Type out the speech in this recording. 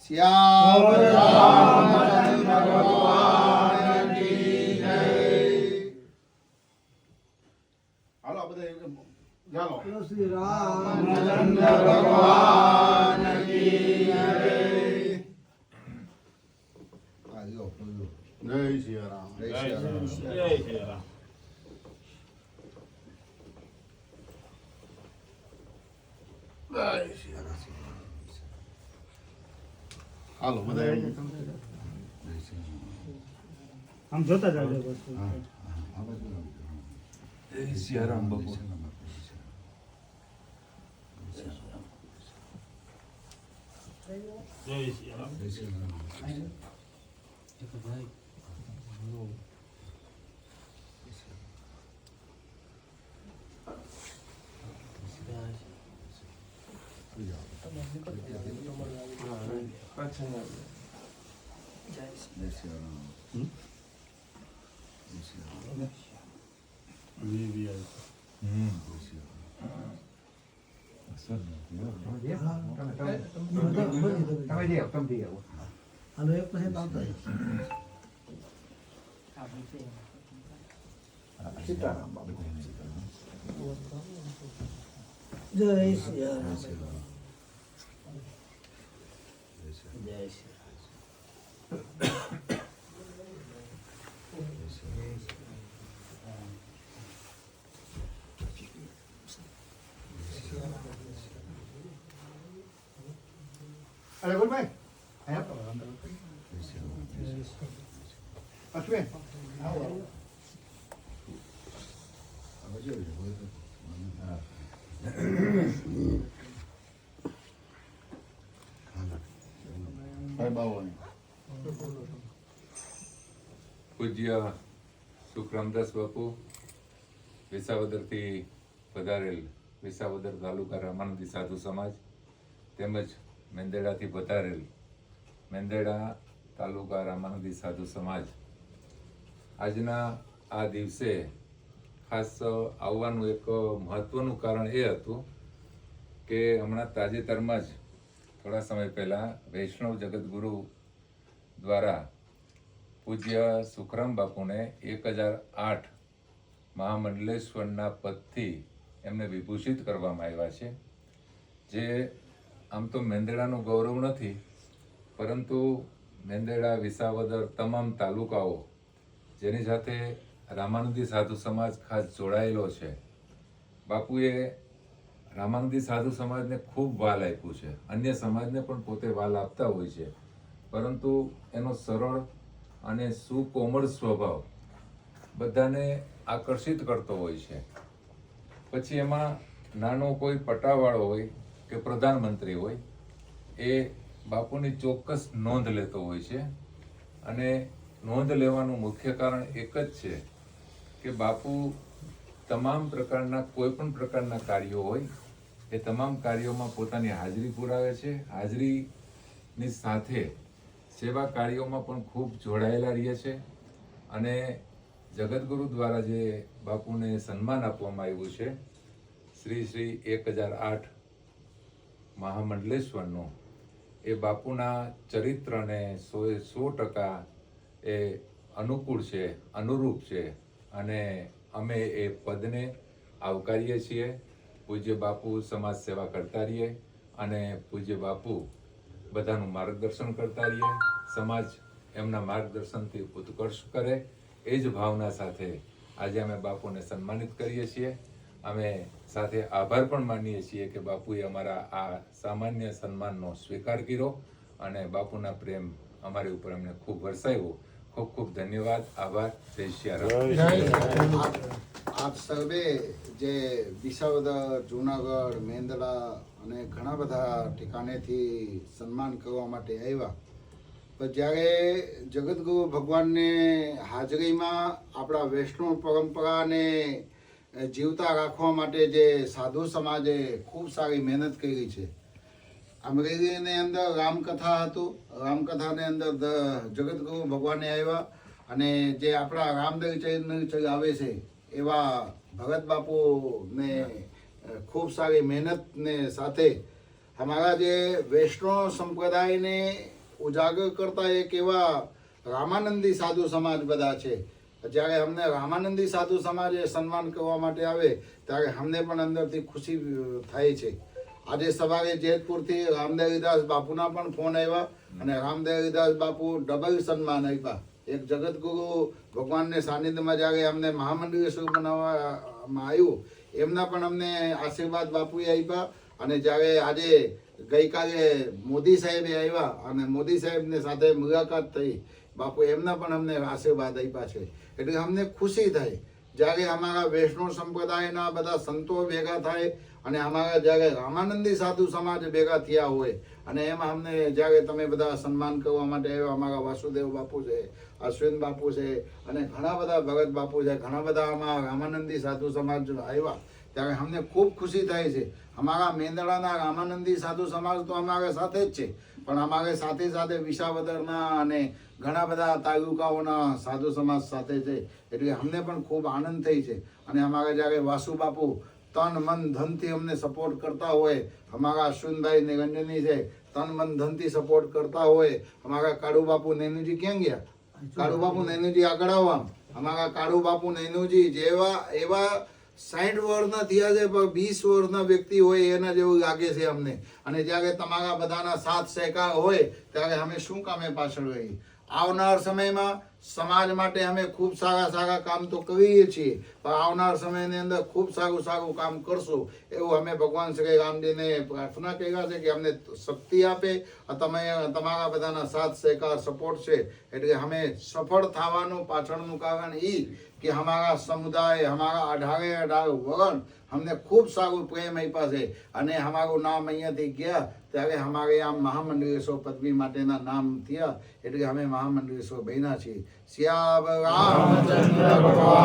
શ્યામ રામચંદ્ર ભગવાન કી જય. હાલો આ બધા ચાલો. શ્રી રામચંદ્ર ભગવાન કી જય. આજો જય શ્રી રામ. જય શ્રી રામ. જય શ્રી રામ. જય શ્રી રામ. હાલો બધા આમ જોતા જાજો બસ. જય સિયારામ બાપુ. જય શ્રી રામ. હાલો એક પછી આવતો સીતારામ બાબુ. જય શ્રી રામ. જય શ્રી અરે બોલભાઈ અશ્વિન પૂજ્ય સુખરામદાસ બાપુ, વિસાવદરથી પધારેલ વિસાવદર તાલુકા રામાનંદી સાધુ સમાજ તેમજ મેંદેડાથી પધારેલ મેંદેડા તાલુકા રામાનંદી સાધુ સમાજ, આજના આ દિવસે ખાસ આવવાનું એક મહત્વનું કારણ એ હતું કે હમણાં તાજેતરમાં જ થોડા સમય પહેલાં વૈષ્ણવ જગતગુરુ દ્વારા પૂજ્ય સુખરામ બાપુને 1008 મહામંડલેશ્વરના પદથી એમને વિભૂષિત કરવામાં આવ્યા છે. જે આમ તો મેંદેડાનું ગૌરવ નથી, પરંતુ મેંદેડા, વિસાવદર તમામ તાલુકાઓ જેની સાથે રામાનંદી સાધુ સમાજ ખાસ જોડાયેલો છે. બાપુએ રામાનંદી સાધુ સમાજને ખૂબ વાલ આપ્યું છે, અન્ય સમાજને પણ પોતે વાલ આપતા હોય છે, પરંતુ એનો સરળ અને સુકોમળ સ્વભાવ બધાને આકર્ષિત કરતો હોય છે. પછી એમાં નાનો કોઈ પટાવાળો હોય કે પ્રધાનમંત્રી હોય, એ બાપુની ચોક્કસ નોંધ લેતો હોય છે. અને નોંધ લેવાનું મુખ્ય કારણ એક જ છે કે બાપુ તમામ પ્રકારના કોઈ પણ પ્રકારના કાર્યો હોય એ તમામ કાર્યોમાં પોતાની હાજરી પુરાવે છે. હાજરીની સાથે સેવા કાર્યોમાં પણ ખૂબ જોડાયેલા રહે છે. અને જગતગુરુ દ્વારા જે બાપુને સન્માન આપવામાં આવ્યું છે, શ્રી 1008 મહામંડલેશ્વરનું, એ બાપુના ચરિત્રને 100% એ અનુકૂળ છે, અનુરૂપ છે. અને અમે એ પદને આવકારીએ છીએ. પૂજ્ય બાપુ સમાજ સેવા કરતા રહીએ અને પૂજ્ય બાપુ બધાનું માર્ગદર્શન કરતા રહીએ, સમાજ એમના માર્ગદર્શનથી ઉત્કર્ષ કરે, એ જ ભાવના સાથે આજે અમે બાપુને સન્માનિત કરીએ છીએ. અમે સાથે આભાર પણ માનીએ છીએ કે બાપુએ અમારા આ સામાન્ય સન્માનનો સ્વીકાર કર્યો અને બાપુના પ્રેમ અમારી ઉપર અમને ખૂબ વરસાવ્યો. ખૂબ ખૂબ ધન્યવાદ, આભાર. જય સિયારામ. આપ સર્વે જે વિસાવદર, જુનાગઢ, મેંદડા અને ઘણા બધા ઠેકાણેથી સન્માન કરવા માટે આવ્યા, પણ જ્યારે જગતગુરુ ભગવાનને હાજરીમાં આપણા વૈષ્ણવ પરંપરાને જીવતા રાખવા માટે જે સાધુ સમાજે ખૂબ સારી મહેનત કરી છે. અમરેલીની અંદર રામકથા હતું, રામકથાની અંદર જગતગુરુ ભગવાને આવ્યા અને જે આપણા રામદેવ આવે છે એવા ભગત બાપુને ખૂબ સારી મહેનતને સાથે हमारा જે વૈષ્ણવ સંપ્રદાયને ઉજાગર કરતા એક એવા રામાનંદી સાધુ સમાજ બધા છે. જ્યારે અમને રામાનંદી સાધુ સમાજે સન્માન કરવા માટે આવે ત્યારે અમને પણ અંદરથી ખુશી થાય છે. આજે સવારે જેતપુરથી રામદેવીદાસ બાપુના પણ ફોન આવ્યા અને રામદેવીદાસ બાપુ ડબલ સન્માન આપ્યા. એક જગતગુરુ ભગવાનને સાનિધ્યમાં જ્યારે અમને મહામંડળેશ્વર બનાવવામાં આવ્યું એમના પણ અમને આશીર્વાદ બાપુએ આપ્યા. અને જ્યારે આજે ગઈકાલે મોદી સાહેબે આવ્યા અને મોદી સાહેબને સાથે મુલાકાત થઈ બાપુ એમના પણ અમને આશીર્વાદ આપ્યા છે. એટલે અમને ખુશી થાય જ્યારે અમારા વૈષ્ણવ સંપ્રદાયના બધા સંતો ભેગા થાય અને અમારા જ્યારે રામાનંદી સાધુ સમાજ ભેગા થયા હોય અને એમાં અમને જ્યારે તમે બધા સન્માન કરવા માટે આવ્યા, અમારા વાસુદેવ બાપુ છે, અશ્વિન બાપુ છે અને ઘણા બધા ભગત બાપુ છે, ઘણા બધા અમારા રામાનંદી સાધુ સમાજ આવ્યા ત્યારે અમને ખૂબ ખુશી થાય છે. અમારા મેંદડાના રામાનંદી સાધુ સમાજ તો અમારા સાથે જ છે, પણ અમારે સાથે સાથે વિસાવદરના અને ઘણા બધા તાલુકાઓના સાધુ સમાજ સાથે છે. એટલે અમને પણ ખૂબ આનંદ થઈ છે. અને અમારે જ્યારે વાસુ બાપુ તન મન ધનથી અમને સપોર્ટ કરતા હોય, અમારા અશ્વિનભાઈ નિરંજની છે તન મન ધનથી સપોર્ટ કરતા હોય, અમારા કાળુ બાપુ નૈનુજી ક્યાં ગયા? કાળુ બાપુ નૈનુજી આગળ આવો. અમારા કાળુ બાપુ નૈનુજી જેવા એવા 60 વર્ષના થયા છે પણ 20 વર્ષના વ્યક્તિ હોય એના જેવું લાગે છે અમને. અને જ્યારે તમારા બધાના સાથ સહકાર હોય ત્યારે અમે શું કામે પાછળ રહીએ. આવનાર સમયમાં સમાજ માટે અમે ખૂબ સારા કામ તો કરીએ છીએ, પણ આવનાર સમયની અંદર ખૂબ સારું કામ કરશું એવું અમે ભગવાન શ્રી રામજીને પ્રાર્થના કર્યા છે કે અમને શક્તિ આપે. તમે તમારા બધાના સાથ સહકાર સપોર્ટ છે એટલે અમે સફળ થવાનું પાછળનું કારણ એ કે અમારા સમુદાય અમારા 18 વરણ અમને ખૂબ સારું પ્રેમ આપ્યા છે. અને અમારું નામ અહીંયાથી ગયા ત્યારે અમારે આમ મહામંડળેશ્વર પદવી માટેના નામ થયા એટલે અમે મહામંડળેશ્વર બન્યા છીએ. શ્યામ રામચંદ્ર ભગવાન